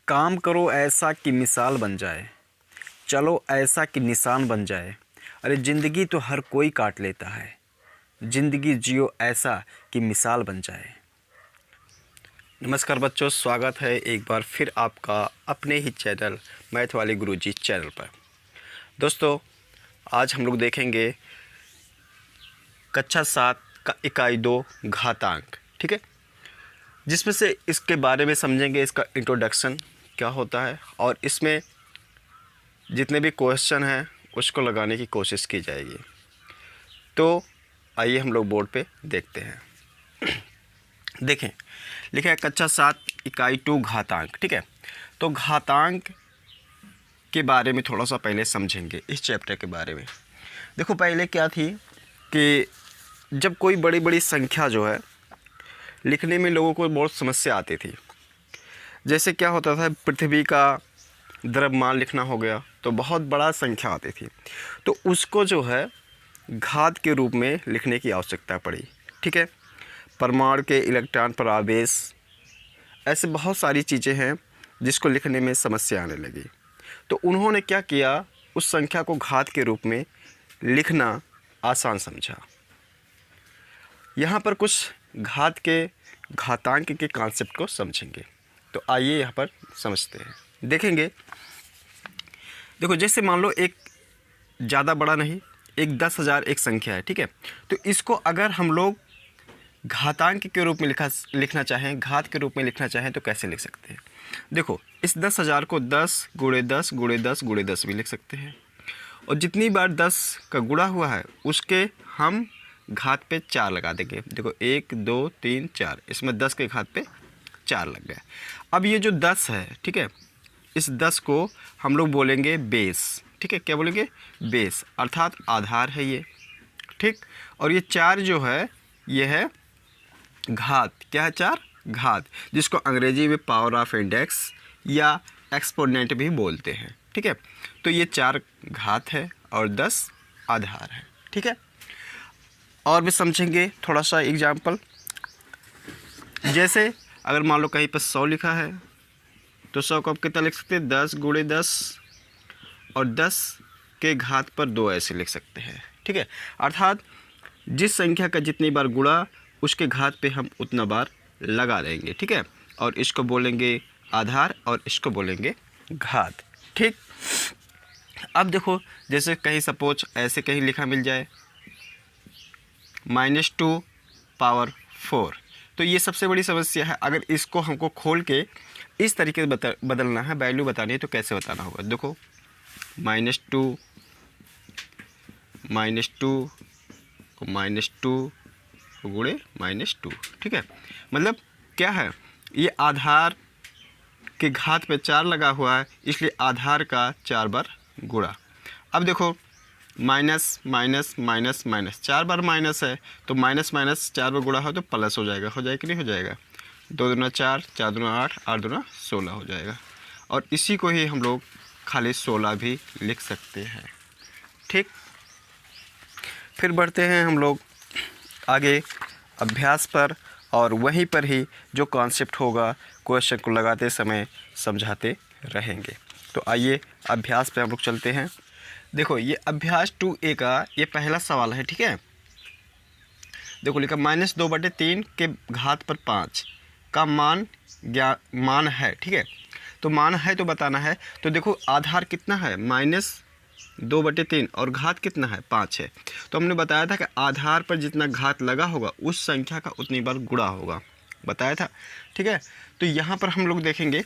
काम करो ऐसा कि मिसाल बन जाए, चलो ऐसा कि निशान बन जाए। अरे ज़िंदगी तो हर कोई काट लेता है, ज़िंदगी जियो ऐसा कि मिसाल बन जाए। नमस्कार बच्चों, स्वागत है एक बार फिर आपका अपने ही चैनल मैथ वाले गुरुजी चैनल पर। दोस्तों, आज हम लोग देखेंगे कक्षा 7 का इकाई 2 घातांक, ठीक है, जिसमें से इसके बारे में समझेंगे, इसका इंट्रोडक्शन क्या होता है और इसमें जितने भी क्वेश्चन हैं उसको लगाने की कोशिश की जाएगी। तो आइए हम लोग बोर्ड पे देखते हैं। देखें, लिखा है कक्षा 7 इकाई 2 घातांक, ठीक है। तो घातांक के बारे में थोड़ा सा पहले समझेंगे, इस चैप्टर के बारे में। देखो, पहले क्या थी कि जब कोई बड़ी बड़ी संख्या जो है लिखने में लोगों को बहुत समस्या आती थी। जैसे क्या होता था, पृथ्वी का द्रव्यमान लिखना हो गया तो बहुत बड़ा संख्या आती थी, तो उसको जो है घात के रूप में लिखने की आवश्यकता पड़ी, ठीक है। परमाणु के इलेक्ट्रॉन पर आवेश, ऐसे बहुत सारी चीज़ें हैं जिसको लिखने में समस्या आने लगी। तो उन्होंने क्या किया, उस संख्या को घात के रूप में लिखना आसान समझा। यहाँ पर कुछ घात के घातांक के कॉन्सेप्ट को समझेंगे। तो आइए यहाँ पर समझते हैं, देखेंगे। देखो, जैसे मान लो एक ज़्यादा बड़ा नहीं, एक 10,000 एक संख्या है, ठीक है। तो इसको अगर हम लोग घातांक के रूप में लिखना चाहें, घात के रूप में लिखना चाहें तो कैसे लिख सकते हैं। देखो, इस 10,000 को 10 × 10 × 10 × 10 भी लिख सकते हैं, और जितनी बार 10 का गुणा हुआ है उसके हम घात पे 4 लगा देंगे। देखो, 1 2 3 4, इसमें 10 के घात पे 4 लग गया। अब ये जो 10 है, ठीक है, इस 10 को हम लोग बोलेंगे बेस, ठीक है। क्या बोलेंगे? बेस, अर्थात आधार है ये, ठीक। और ये 4 जो है ये है घात। क्या है? 4 घात, जिसको अंग्रेजी में पावर ऑफ इंडेक्स या एक्सपोनेंट भी बोलते हैं, ठीक है। तो ये 4 घात है और 10 आधार है, ठीक है। और भी समझेंगे थोड़ा सा एग्जाम्पल। जैसे अगर मान लो कहीं पर 100 लिखा है तो 100 को आप कितना लिख सकते हैं? 10 × 10 और 10 के घात पर 2 ऐसे लिख सकते हैं, ठीक है। अर्थात जिस संख्या का जितनी बार गुणा उसके घात पे हम उतना बार लगा देंगे, ठीक है। और इसको बोलेंगे आधार और इसको बोलेंगे घात, ठीक। अब देखो, जैसे कहीं सपोज ऐसे कहीं लिखा मिल जाए -2 पावर 4, तो ये सबसे बड़ी समस्या है। अगर इसको हमको खोल के इस तरीके से बदलना है, वैल्यू बतानी है, तो कैसे बताना होगा। देखो, -2 गुणे -2, ठीक है। मतलब क्या है, ये आधार के घात पे 4 लगा हुआ है, इसलिए आधार का 4 बार गुणा। अब देखो, माइनस माइनस माइनस माइनस 4 बार माइनस है, तो माइनस माइनस 4 बार गुणा हो तो प्लस हो जाएगा कि नहीं हो जाएगा। 2 दूना 4, 4 दूना 8, 8 दूना 16 हो जाएगा। और इसी को ही हम लोग खाली 16 भी लिख सकते हैं, ठीक। फिर बढ़ते हैं हम लोग आगे अभ्यास पर, और वहीं पर ही जो कॉन्सेप्ट होगा क्वेश्चन को लगाते समय समझाते रहेंगे। तो आइए अभ्यास पे हम लोग चलते हैं। देखो, ये अभ्यास 2A का ये पहला सवाल है, ठीक है। देखो, लिखा -2/3 के घात पर 5 का मान मान है, ठीक है। तो मान है तो बताना है। तो देखो, आधार कितना है? -2/3 और घात कितना है? 5 है। तो हमने बताया था कि आधार पर जितना घात लगा होगा उस संख्या का उतनी बार गुणा होगा, बताया था, ठीक है। तो यहाँ पर हम लोग देखेंगे,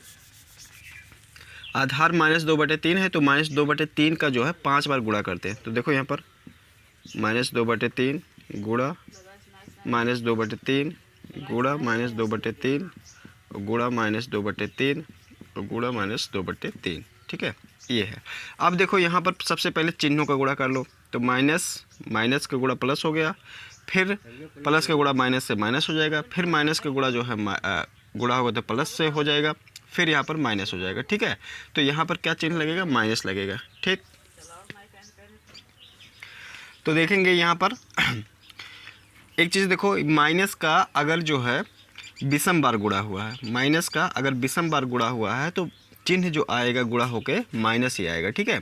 आधार -2/3 है, तो -2/3 का जो है 5 बार गुणा करते हैं। तो देखो यहाँ पर -2/3 गुणा -2/3 गुणा -2/3 गुणा -2/3 गुणा -2/3, ठीक है, ये है। अब देखो, यहाँ पर सबसे पहले चिन्हों का गुणा कर लो। तो माइनस का गुणा प्लस हो गया, फिर प्लस का गुणा माइनस से माइनस हो जाएगा, फिर माइनस का गुणा जो है गुणा होगा तो प्लस से हो जाएगा, फिर यहाँ पर माइनस हो जाएगा, ठीक है। तो यहाँ पर क्या चिन्ह लगेगा? माइनस लगेगा, ठीक। तो देखेंगे यहाँ पर एक चीज़ देखो, माइनस का अगर जो है विषम बार गुणा हुआ है, माइनस का अगर विषम बार गुणा हुआ है तो चिन्ह जो आएगा गुणा होके माइनस ही आएगा, ठीक है।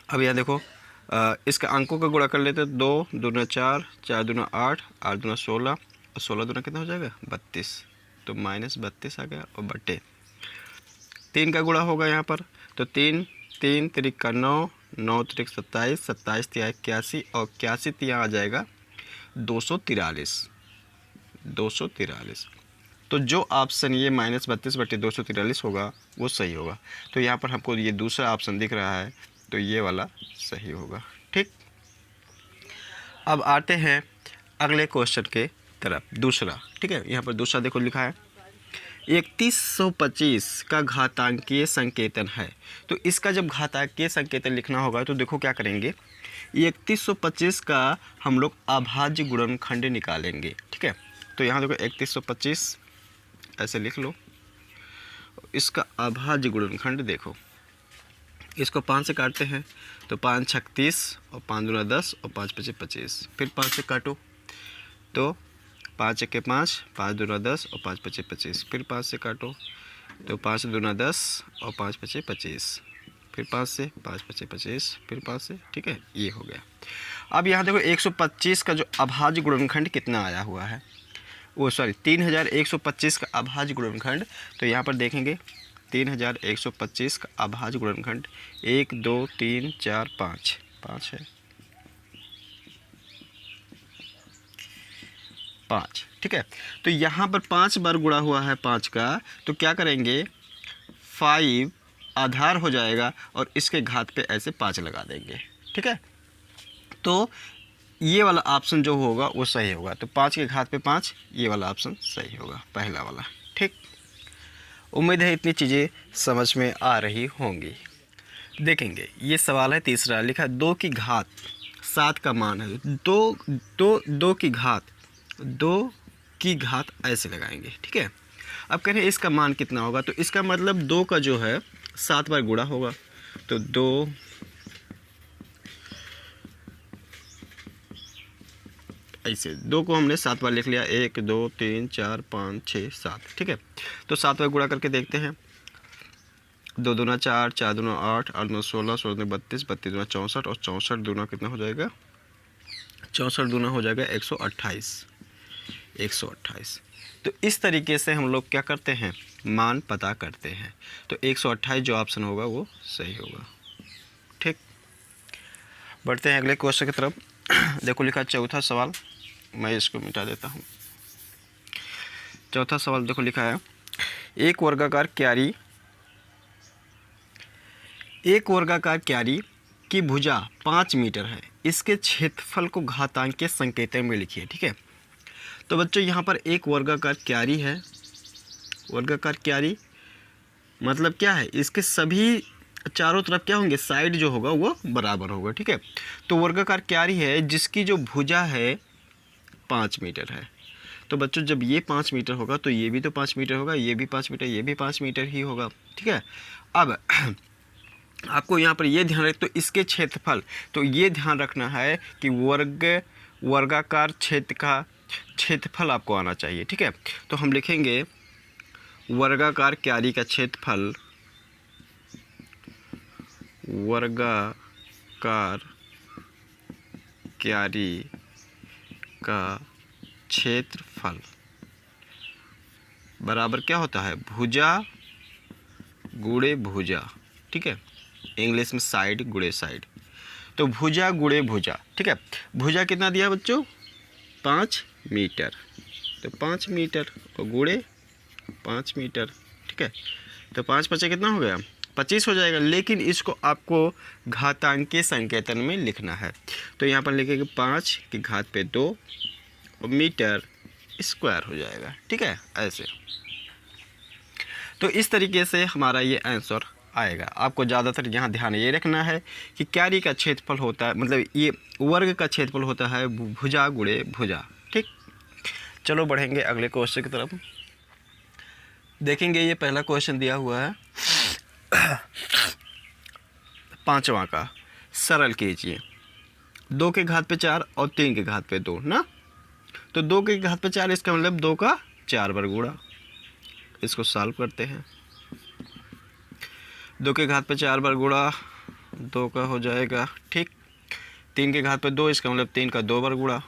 अब यहाँ देखो इसका अंकों का गुणा कर लेते हैं, 2 दूना 4, 4 दूना 8, 8 दूना 16 और 16 दूना कितना हो जाएगा 32, तो -32 आ गया और बटे 3 का गुणा होगा यहाँ पर, तो 3 3 त्रिक का 9, 9 त्रिक 27, 27 तिया 81 और 81 तिया आ जाएगा 243, 243। तो जो ऑप्शन ये -32/243 होगा वो सही होगा। तो यहाँ पर हमको ये दूसरा ऑप्शन दिख रहा है, तो ये वाला सही होगा, ठीक। अब आते हैं अगले क्वेश्चन के तरफ, दूसरा, ठीक है। यहाँ पर दूसरा देखो लिखा है 3125 का घातांकीय संकेतन है। तो इसका जब घातांकीय संकेतन लिखना होगा तो देखो क्या करेंगे, 3125 का हम लोग अभाज्य गुणनखंड निकालेंगे, ठीक है। तो यहाँ देखो 3125 ऐसे लिख लो, इसका अभाज्य गुणनखंड देखो, इसको 5 से काटते हैं तो 5 36 और 5 दूना 10 और 5 पचे 25, फिर 5 से काटो तो 5 1 5, 5 दूना 10 और 5 पचे 25, फिर 5 से काटो तो 5 दूना 10 और 5 पचे 25, फिर 5 से 5 पचे 25, फिर 5 से, ठीक है, ये हो गया। अब यहाँ देखो 125 का जो अभाज्य गुणनखंड कितना आया हुआ है, वो सॉरी 3125 का अभाज्य गुणनखंड, तो यहाँ पर देखेंगे 3125 का अभाज्य गुणनखंड 1 2 3 4 5 5 है, 5, ठीक है। तो यहाँ पर 5 बार गुणा हुआ है 5 का, तो क्या करेंगे 5 आधार हो जाएगा और इसके घात पे ऐसे 5 लगा देंगे, ठीक है। तो ये वाला ऑप्शन जो होगा वो सही होगा, तो 5 के घात पे 5, ये वाला ऑप्शन सही होगा, पहला वाला, ठीक। उम्मीद है इतनी चीज़ें समझ में आ रही होंगी। देखेंगे ये सवाल है तीसरा, लिखा 2 की घात 7 का मान है, 2 की घात ऐसे लगाएंगे, ठीक है। अब कह रहे हैं इसका मान कितना होगा, तो इसका मतलब 2 का जो है 7 बार गुणा होगा, तो 2 ऐसे 2 को हमने 7 बार लिख लिया, 1 2 3 4 5 6 7, ठीक है। तो 7 बार गुणा करके देखते हैं, 2 दूना 4, 4 दूना 8, 8 दूना 16, 16 दूना 32, 32 दूना 64 और 64 दूना कितना हो जाएगा, 64 दूना हो जाएगा 128, 128। तो इस तरीके से हम लोग क्या करते हैं, मान पता करते हैं। तो 128 जो ऑप्शन होगा वो सही होगा, ठीक। बढ़ते हैं अगले क्वेश्चन की तरफ। देखो लिखा चौथा सवाल, मैं इसको मिटा देता हूँ। चौथा सवाल देखो लिखा है एक वर्गाकार क्यारी की भुजा 5 मीटर है, इसके क्षेत्रफल को घातांकीय संकेतन में लिखिए, ठीक है। तो बच्चों यहाँ पर एक वर्गाकार क्यारी है, वर्गाकार क्यारी मतलब क्या है, इसके सभी चारों तरफ क्या होंगे, साइड जो होगा वो बराबर होगा, ठीक है। तो वर्गाकार क्यारी है जिसकी जो भुजा है 5 मीटर है। तो बच्चों जब ये 5 मीटर होगा तो ये भी तो 5 मीटर होगा, ये भी 5 मीटर, ये भी 5 मीटर ही होगा, ठीक है। अब आपको यहाँ पर ये ध्यान रख, तो इसके क्षेत्रफल, तो ये ध्यान रखना है कि वर्गाकार क्षेत्र का क्षेत्रफल आपको आना चाहिए, ठीक है। तो हम लिखेंगे वर्गाकार क्यारी का क्षेत्रफल, वर्गाकार क्यारी का क्षेत्रफल बराबर क्या होता है, भुजा गुणे भुजा, ठीक है। इंग्लिश में साइड गुणे साइड, तो भुजा गुणे भुजा, ठीक है। भुजा कितना दिया बच्चों 5 मीटर, तो 5 मीटर और गुणे 5 मीटर, ठीक है। तो 5 5 कितना हो गया 25 हो जाएगा, लेकिन इसको आपको घातांकीय संकेतन में लिखना है। तो यहाँ पर लिखेंगे 5 की घात पे 2 और मीटर स्क्वायर हो जाएगा, ठीक है, ऐसे। तो इस तरीके से हमारा ये आंसर आएगा। आपको ज़्यादातर यहाँ ध्यान ये रखना है कि क्यारी का क्षेत्रफल होता है, मतलब ये वर्ग का क्षेत्रफल होता है भुजा गुणे भुजा, ठीक। चलो बढ़ेंगे अगले क्वेश्चन की तरफ। देखेंगे ये पहला क्वेश्चन दिया हुआ है 5वां का, सरल कीजिए। 2 के घात पे 4 और 3 के घात पे 2 ना, तो 2 के घात पे 4 इसका मतलब 2 का 4 बार गुणा, इसको सॉल्व करते हैं। 2 के घात पे 4 बार गुणा 2 का हो जाएगा, ठीक। 3 के घात पे 2, इसका मतलब 3 का 2 बार गुणा,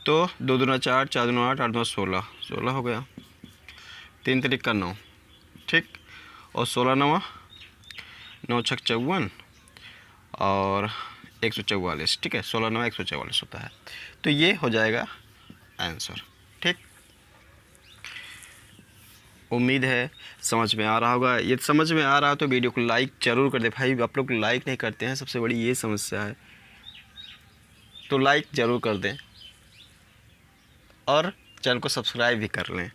तो 2 दूना 4, 4 दूना 8, 8 दूना 16, 16 हो गया। 3 तिरिक का 9, ठीक। और 16 नवा 9 छक 54 और 144, ठीक है। 16 नवा 144 होता है। तो ये हो जाएगा आंसर, ठीक। उम्मीद है समझ में आ रहा होगा। ये समझ में आ रहा हो तो वीडियो को लाइक ज़रूर कर दे भाई। आप लोग लाइक नहीं करते हैं, सबसे बड़ी ये समस्या है, तो लाइक ज़रूर कर दें और चैनल को सब्सक्राइब भी कर लें।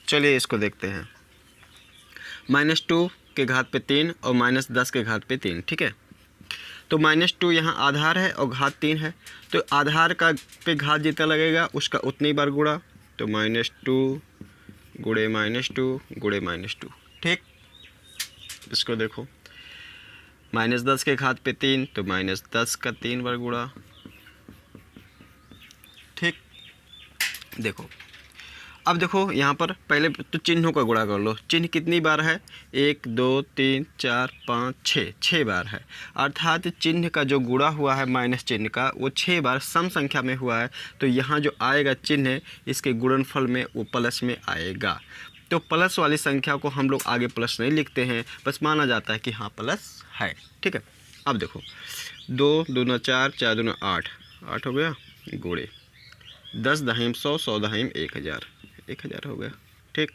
चलिए इसको देखते हैं। -2 के घात पे 3 और -10 के घात पे 3, ठीक है। तो -2 यहाँ आधार है और घात 3 है, तो आधार का पे घात जितना लगेगा उसका उतनी बार गुणा, तो -2 गुणे -2 गुणे -2, ठीक। इसको देखो, -10 के घात पे 3, तो -10 का 3 बार गुणा, ठीक। देखो अब देखो यहाँ पर पहले तो चिन्हों का गुणा कर लो। चिन्ह कितनी बार है? 1 2 3 4 5 6, 6 बार है। अर्थात चिन्ह का जो गुणा हुआ है माइनस चिन्ह का, वो 6 बार सम संख्या में हुआ है। तो यहाँ जो आएगा चिन्ह इसके गुणनफल में वो प्लस में आएगा। तो प्लस वाली संख्या को हम लोग आगे प्लस नहीं लिखते हैं, बस माना जाता है कि हाँ प्लस है, ठीक है। अब देखो 2 दूना 4, 4 दूना 8, 8 हो गया, गुणे 10 दहीम 100, 100 दहीम 1000, 1000 हो गया, ठीक।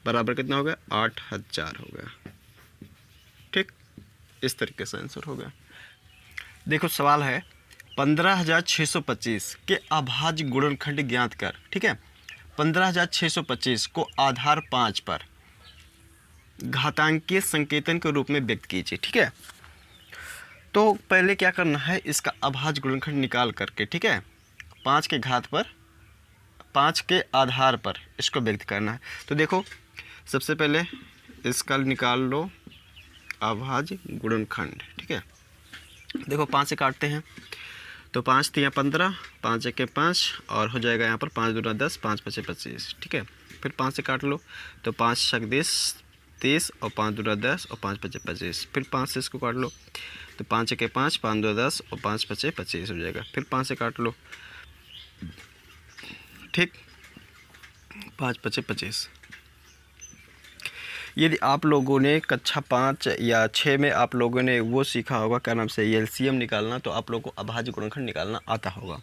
बराबर कितना हो गया? 8000 हो गया, ठीक। इस तरीके से आंसर हो गया। देखो सवाल है 15625 के अभाज्य गुणनखंड ज्ञात कर, ठीक है। 15625 को आधार 5 पर घातांकीय संकेतन के रूप में व्यक्त कीजिए, ठीक है। तो पहले क्या करना है, इसका अभाज्य गुणनखंड निकाल करके, ठीक है, 5 के घात पर 5 के आधार पर इसको व्यक्त करना है। तो देखो सबसे पहले इसका निकाल लो अभाज्य गुणनखंड, ठीक है। देखो 5 से काटते हैं, तो 5 3 15, 5 1 5 और हो जाएगा यहाँ पर 5 दूना 10, 5 5 25, ठीक है। फिर 5 से काट लो, तो 5 छक 30 और 5 दूना 10 और 5 5 25। फिर 5 से इसको काट लो, तो 5 1 5, 5 2 10 और 5 5 25 हो जाएगा। फिर 5 से काट लो, ठीक, 5 5 25। यदि आप लोगों ने कक्षा 5 या 6 में आप लोगों ने वो सीखा होगा, क्या नाम से, एलसीएम निकालना, तो आप लोगों को अभाज्य गुणनखंड निकालना आता होगा।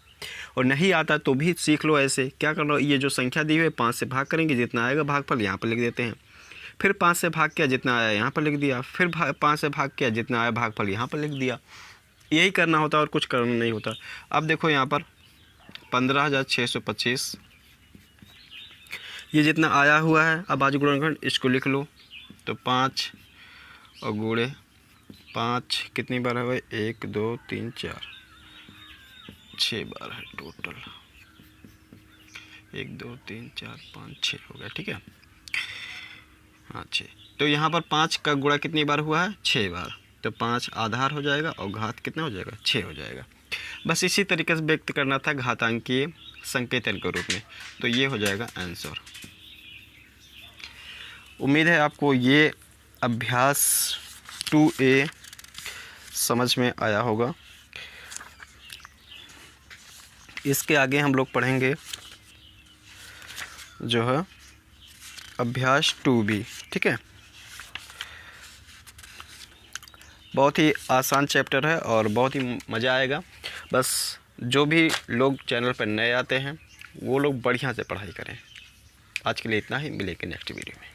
और नहीं आता तो भी सीख लो। ऐसे क्या कर लो, ये जो संख्या दी हुई है 5 से भाग करेंगे, जितना आएगा भागफल यहाँ पर लिख देते हैं। फिर 5 से भाग किया, जितना आया यहाँ पर लिख दिया। फिर 5 से भाग किया, जितना आया भागफल यहाँ पर लिख दिया। यही करना होता और कुछ करना नहीं होता। अब देखो यहाँ पर 15625 ये जितना आया हुआ है अभाज्य गुणनखंड, इसको लिख लो। तो 5 और गुणे 5 कितनी बार है भाई? 1 2 3 4 6 बार है टोटल। 1 2 3 4 5 6 हो गया, ठीक है। हाँ 6। तो यहाँ पर 5 का गुणा कितनी बार हुआ है? 6 बार। तो 5 आधार हो जाएगा और घात कितना हो जाएगा? 6 हो जाएगा। बस इसी तरीके से व्यक्त करना था घातांकीय संकेतन के रूप में। तो ये हो जाएगा आंसर। उम्मीद है आपको ये अभ्यास 2A समझ में आया होगा। इसके आगे हम लोग पढ़ेंगे जो है अभ्यास 2B, ठीक है। बहुत ही आसान चैप्टर है और बहुत ही मज़ा आएगा। बस जो भी लोग चैनल पर नए आते हैं वो लोग बढ़िया से पढ़ाई करें। आज के लिए इतना ही, मिलेंगे नेक्स्ट वीडियो में।